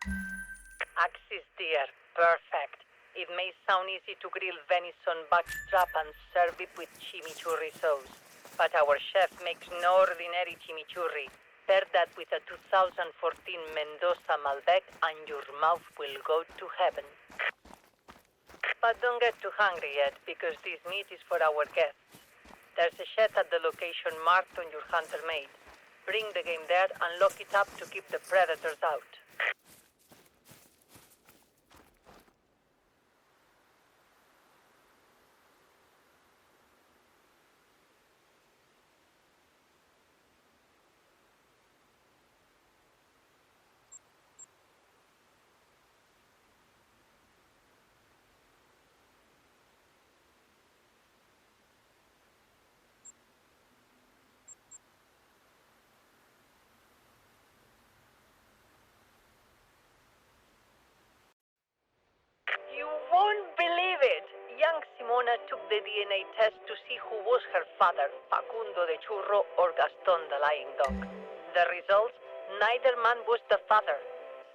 Axis deer, perfect. It may sound easy to grill venison backstrap and serve it with chimichurri sauce. But our chef makes no ordinary chimichurri. Pair that with a 2014 Mendoza Malbec and your mouth will go to heaven. But don't get too hungry yet, because this meat is for our guests. There's a shed at the location marked on your hunter made. Bring the game there and lock it up to keep the predators out. You won't believe it! Young Simona took the DNA test to see who was her father, Facundo the Churro or Gaston the Lying Dog. The results? Neither man was the father.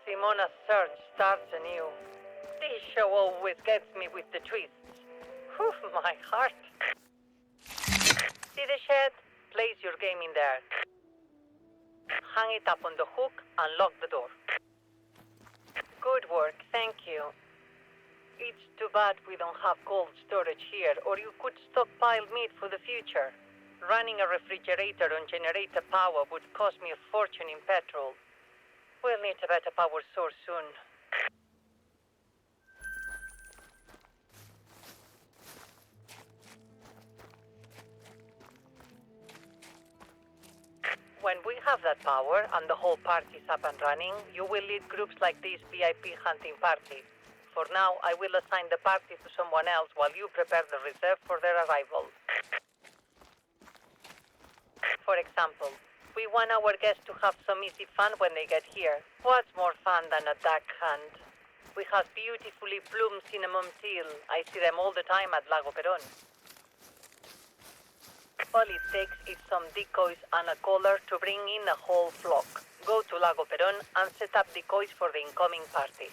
Simona's search starts anew. This show always gets me with the twists. Whew, my heart. See the shed? Place your game in there. Hang it up on the hook and lock the door. Good work, thank you. It's too bad we don't have cold storage here, or you could stockpile meat for the future. Running a refrigerator on generator power would cost me a fortune in petrol. We'll need a better power source soon. When we have that power and the whole party's up and running, you will lead groups like this VIP hunting party. For now, I will assign the party to someone else while you prepare the reserve for their arrival. For example, we want our guests to have some easy fun when they get here. What's more fun than a duck hunt? We have beautifully plumed cinnamon teal. I see them all the time at Lago Perón. All it takes is some decoys and a collar to bring in a whole flock. Go to Lago Perón and set up decoys for the incoming party.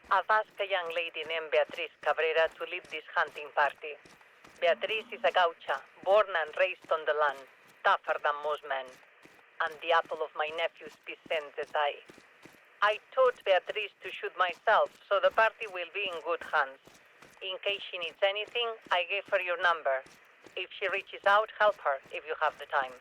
I've asked a young lady named Beatriz Cabrera to lead this hunting party. Beatriz is a gaucha, born and raised on the land, tougher than most men, and the apple of my nephew Vicente's eye. I taught Beatriz to shoot myself, so the party will be in good hands. In case she needs anything, I gave her your number. If she reaches out, help her if you have the time.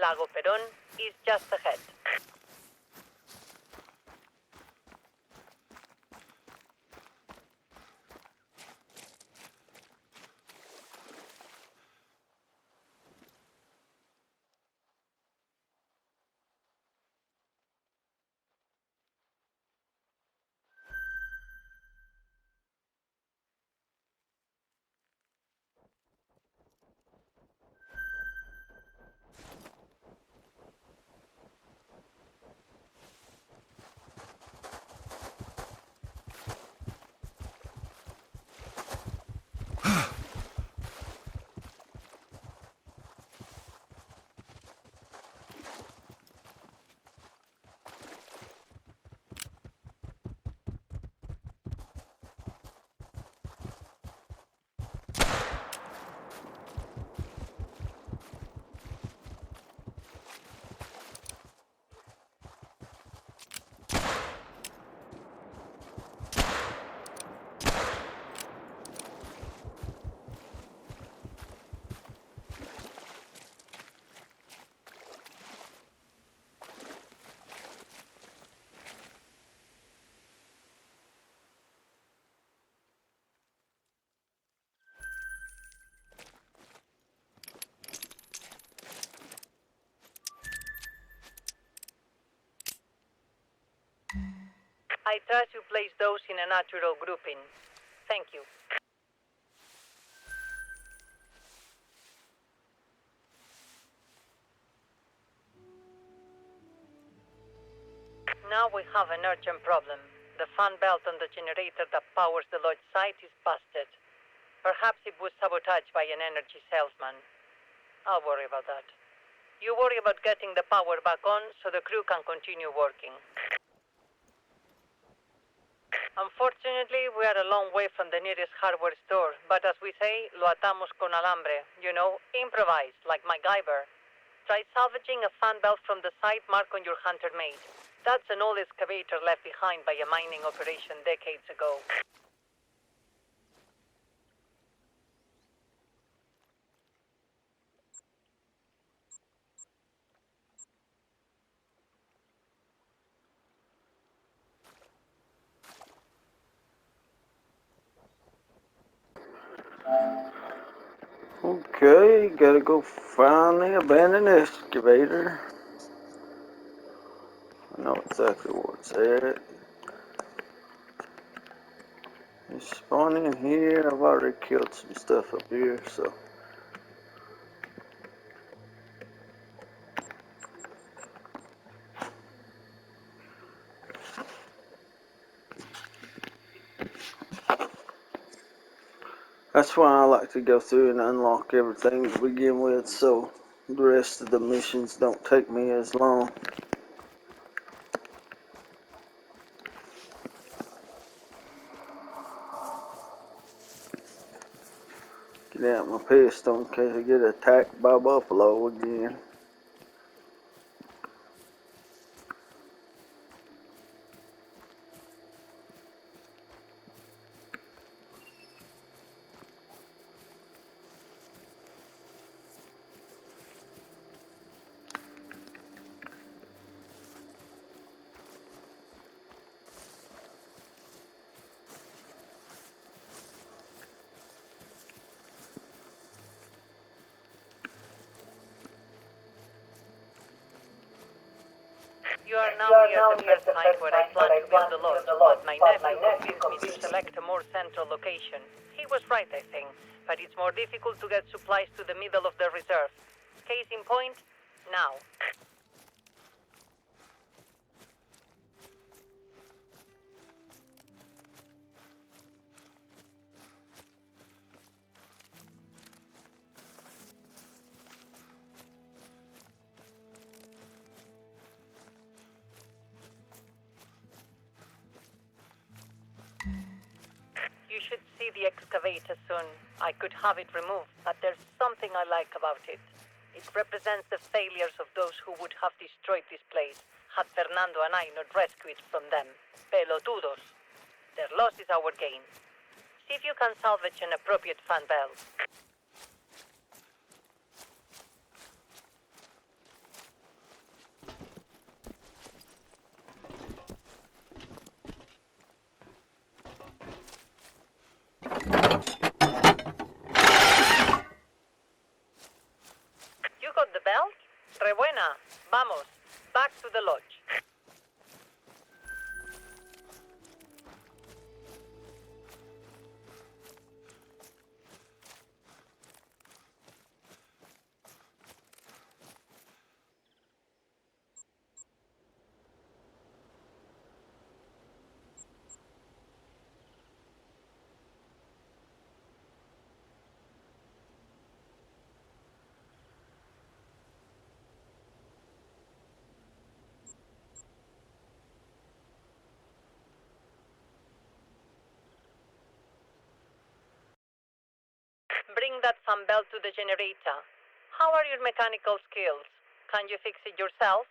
Lago Perón is just ahead. I trust you place those in a natural grouping. Thank you. Now we have an urgent problem. The fan belt on the generator that powers the lodge site is busted. Perhaps it was sabotaged by an energy salesman. I'll worry about that. You worry about getting the power back on so the crew can continue working. Unfortunately, we are a long way from the nearest hardware store, but as we say, lo atamos con alambre. You know, improvise, like MacGyver. Try salvaging a fan belt from the site marked on your hunter made. That's an old excavator left behind by a mining operation decades ago. Okay, gotta go find the abandoned excavator. I know exactly where it's at. It's spawning here. I've already killed some stuff up here, so. That's why I like to go through and unlock everything to begin with, so the rest of the missions don't take me as long. Get out my pistol in case I get attacked by buffalo again. You are now near the first site where I plan to build a lodge, but my nephew convinced me to select a more central location. He was right, I think, but it's more difficult to get supplies to the middle of the reserve. Case in point, now. You should see the excavator soon. I could have it removed, but there's something I like about it. It represents the failures of those who would have destroyed this place, had Fernando and I not rescued it from them. Pelotudos. Their loss is our gain. See if you can salvage an appropriate fan belt. You got the belt? Re buena. Vamos. Back to the lodge. Bring that fan belt to the generator. How are your mechanical skills? Can you fix it yourself?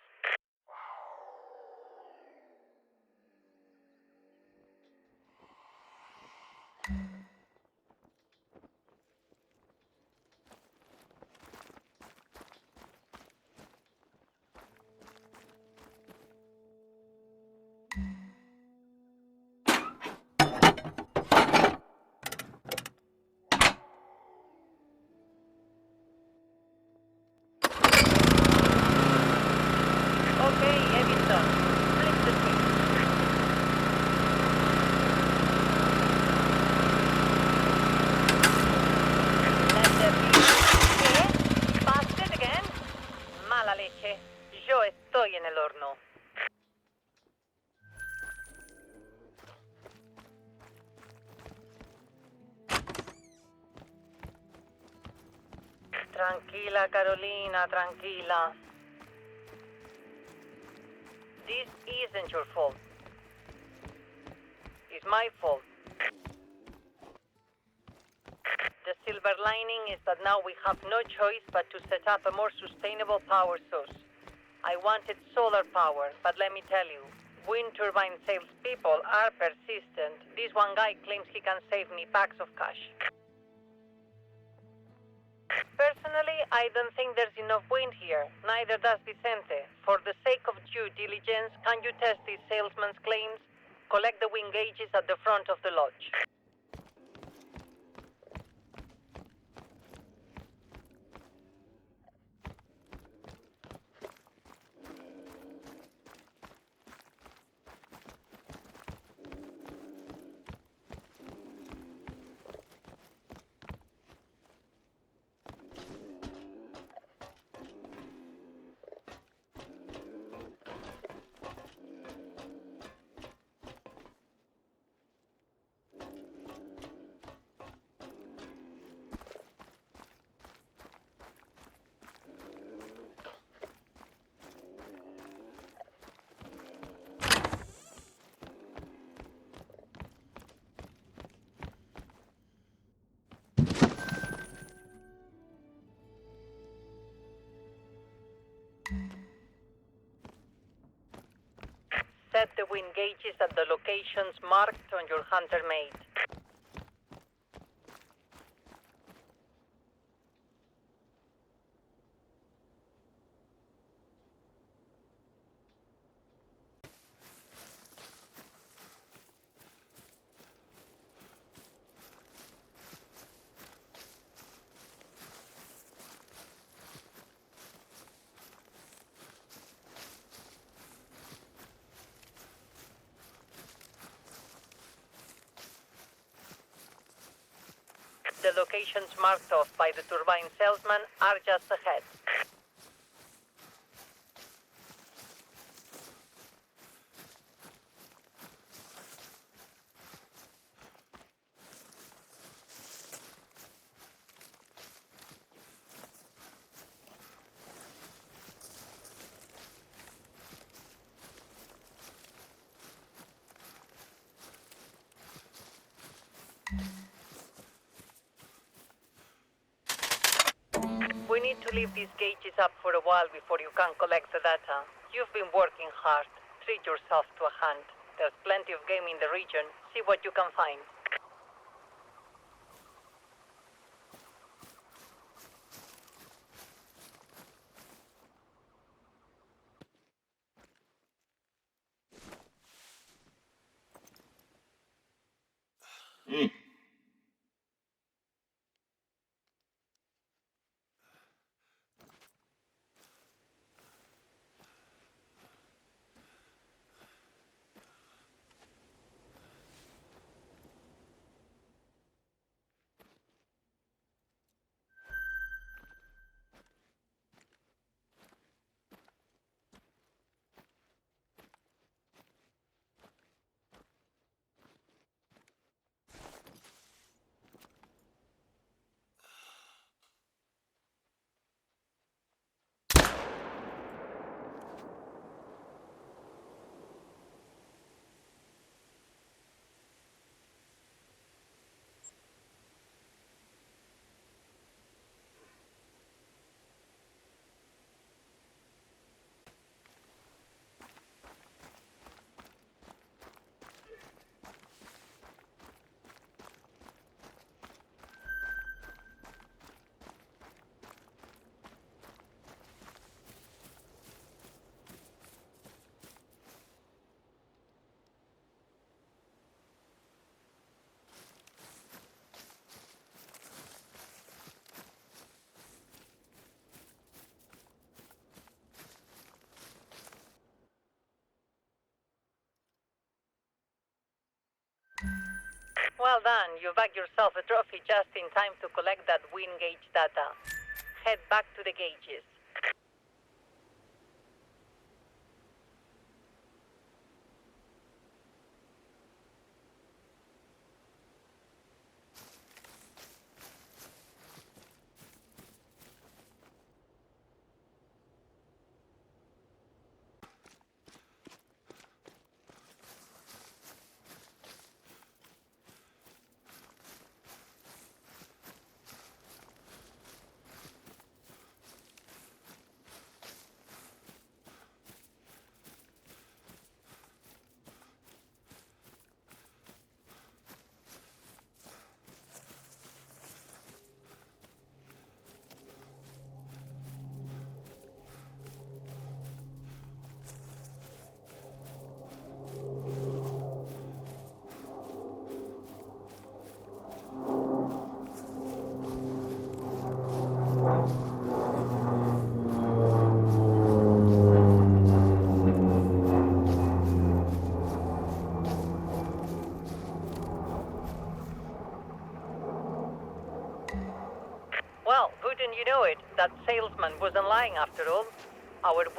mala leche. Yo estoy en el horno. Tranquila, Carolina, tranquila. This isn't your fault. It's my fault. The silver lining is that now we have no choice but to set up a more sustainable power source. I wanted solar power, but let me tell you, wind turbine salespeople are persistent. This one guy claims he can save me packs of cash. Personally, I don't think there's enough wind here. Neither does Vicente. For the sake of due diligence, can you test this salesman's claims? Collect the wind gauges at the front of the lodge. Set the wind gauges at the locations marked on your hunter mate. The locations marked off by the turbine salesman are just ahead. We need to leave these gauges up for a while before you can collect the data. You've been working hard. Treat yourself to a hand. There's plenty of game in the region. See what you can find. Well done. You bagged yourself a trophy just in time to collect that wind gauge data. Head back to the gauges.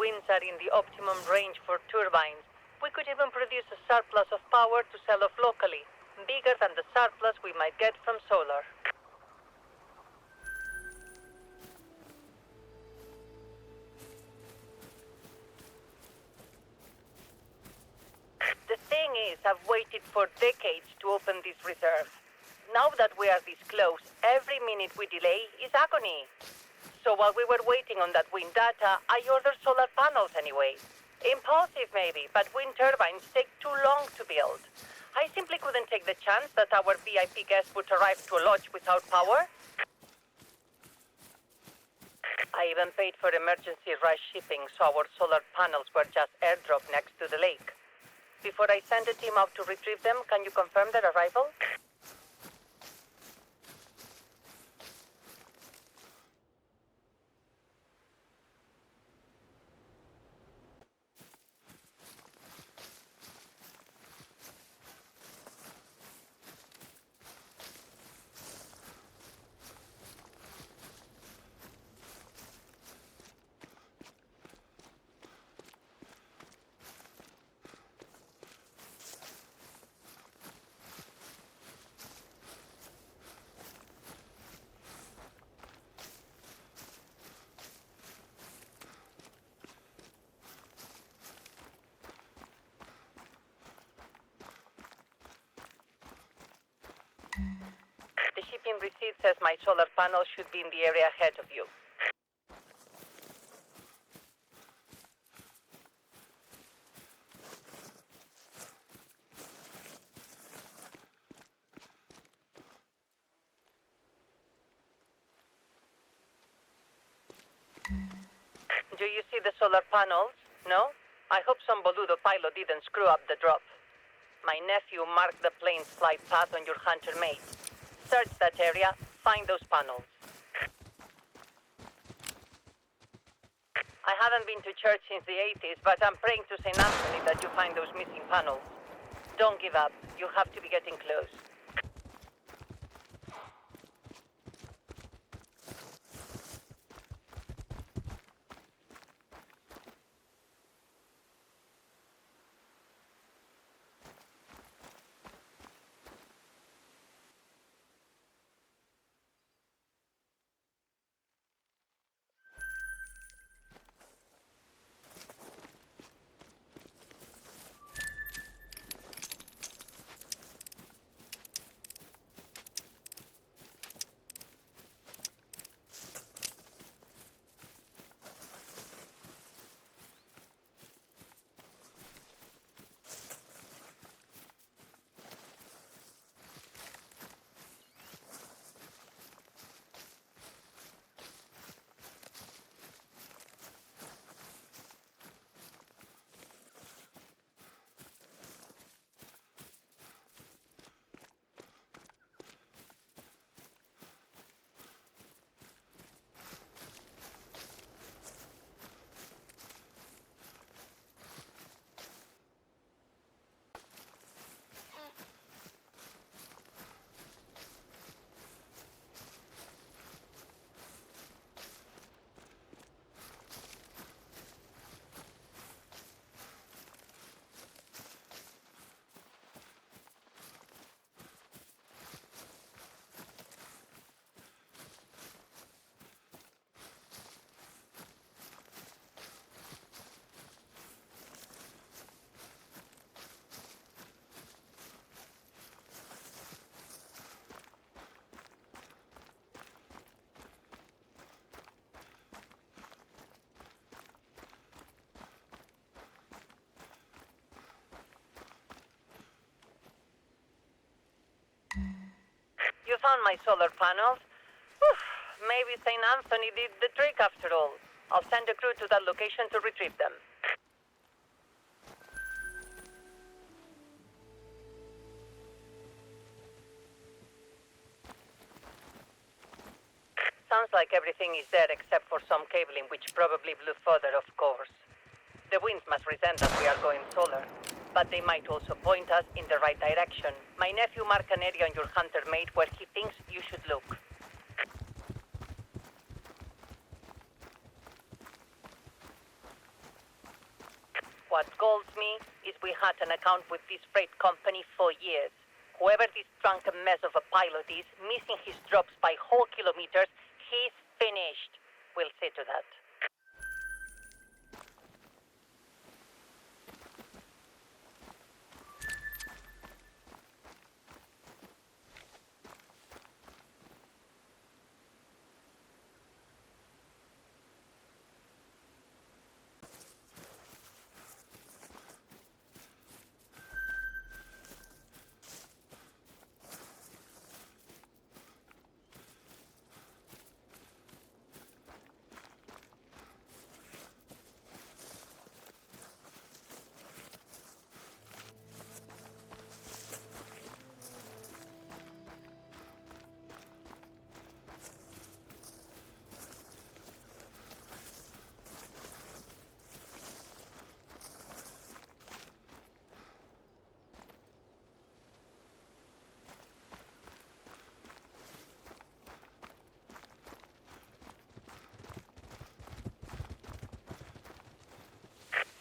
winds are in the optimum range for turbines, we could even produce a surplus of power to sell off locally, bigger than the surplus we might get from solar. The thing is, I've waited for decades to open this reserve. Now that we are this close, every minute we delay is agony. So while we were waiting on that wind data, I ordered solar panels anyway. Impulsive maybe, but wind turbines take too long to build. I simply couldn't take the chance that our VIP guest would arrive to a lodge without power. I even paid for emergency rush shipping, so our solar panels were just airdropped next to the lake. Before I send a team out to retrieve them, can you confirm their arrival? The shipping receipt says my solar panel should be in the area ahead of you. Do you see the solar panels? No? I hope some boludo pilot didn't screw up the drop. My nephew marked the plane's flight path on your hunter mate. Search that area, find those panels. I haven't been to church since the 80s, but I'm praying to St. Anthony that you find those missing panels. Don't give up. You have to be getting close. You found my solar panels? Whew, maybe St. Anthony did the trick after all. I'll send a crew to that location to retrieve them. Sounds like everything is there except for some cabling which probably blew further, of course. The winds must resent that we are going solar, but they might also point us in the right direction. My nephew marked an area on your hunter mate where he thinks you should look. What galls me is we had an account with this freight company for years. Whoever this drunken mess of a pilot is, missing his drops by whole kilometers, he's finished. We'll see to that.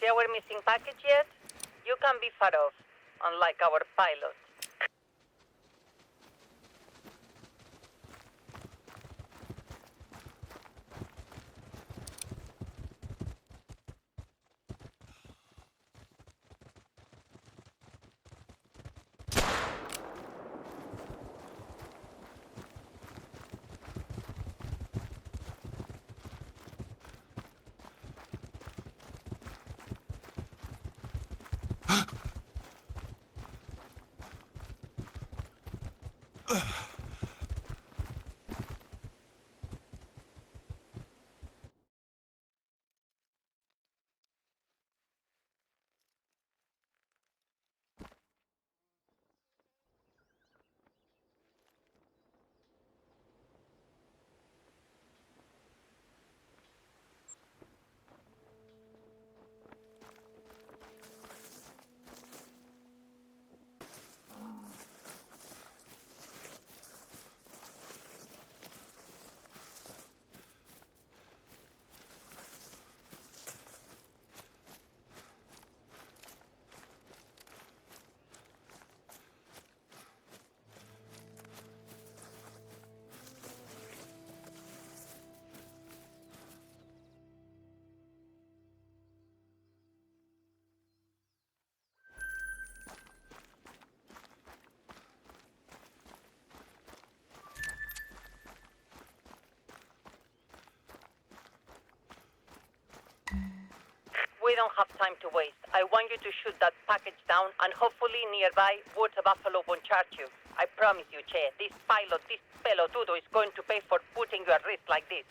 See our missing package yet? You can be far off, unlike our pilot. We don't have time to waste. I want you to shoot that package down, and hopefully nearby, Water Buffalo won't charge you. I promise you, Che, this pilot, this pelotudo is going to pay for putting you at risk like this.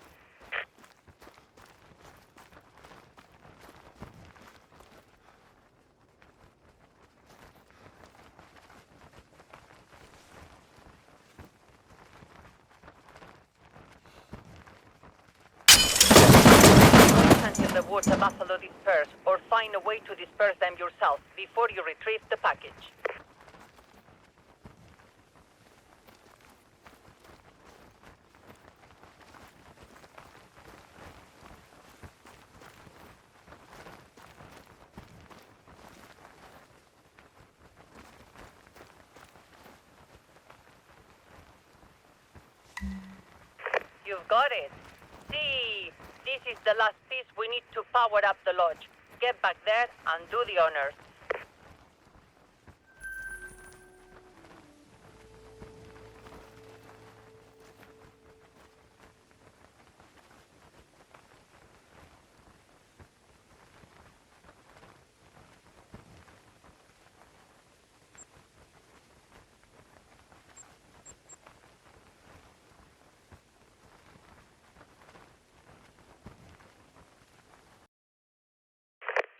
Until the Water Buffalo disperse, or find a way to disperse them yourself before you retrieve the package. You've got it. See, this is the last piece we need to power up the lodge. Get back there and do the honors.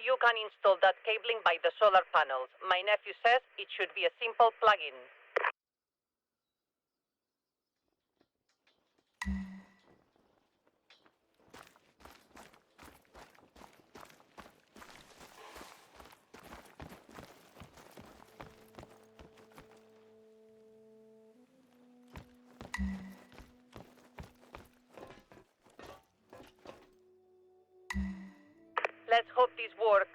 You can install that cabling by the solar panels. My nephew says it should be a simple plug-in. Let's hope this works.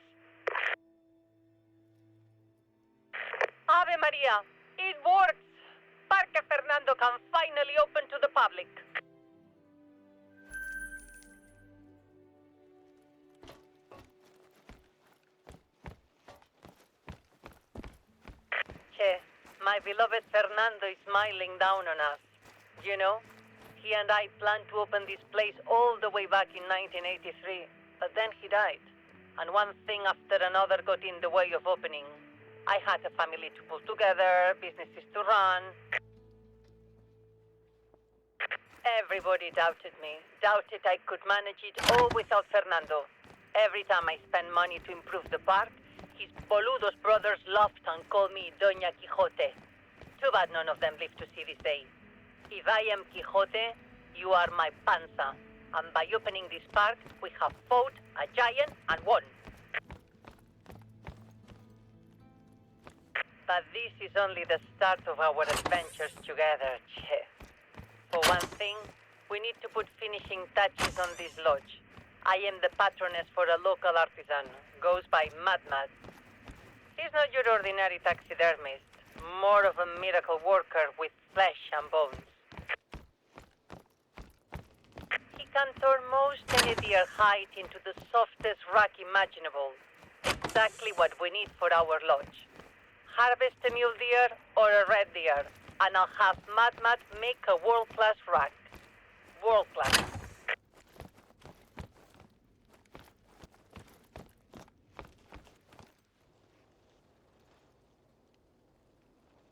Ave Maria! It works! Parque Fernando can finally open to the public. Che, my beloved Fernando is smiling down on us. You know, he and I planned to open this place all the way back in 1983, but then he died. And one thing after another got in the way of opening. I had a family to pull together, businesses to run. Everybody doubted me, doubted I could manage it all without Fernando. Every time I spent money to improve the park, his boludos brothers laughed and called me Doña Quixote. Too bad none of them live to see this day. If I am Quixote, you are my panza. And by opening this park, we have fought a giant and won. But this is only the start of our adventures together, Che. For one thing, we need to put finishing touches on this lodge. I am the patroness for a local artisan, goes by Mad. He's not your ordinary taxidermist, more of a miracle worker with flesh and bones. He can turn most any deer hide into the softest rock imaginable. Exactly what we need for our lodge. Harvest a mule deer or a red deer, and I'll have Mad make a world-class rack. World-class.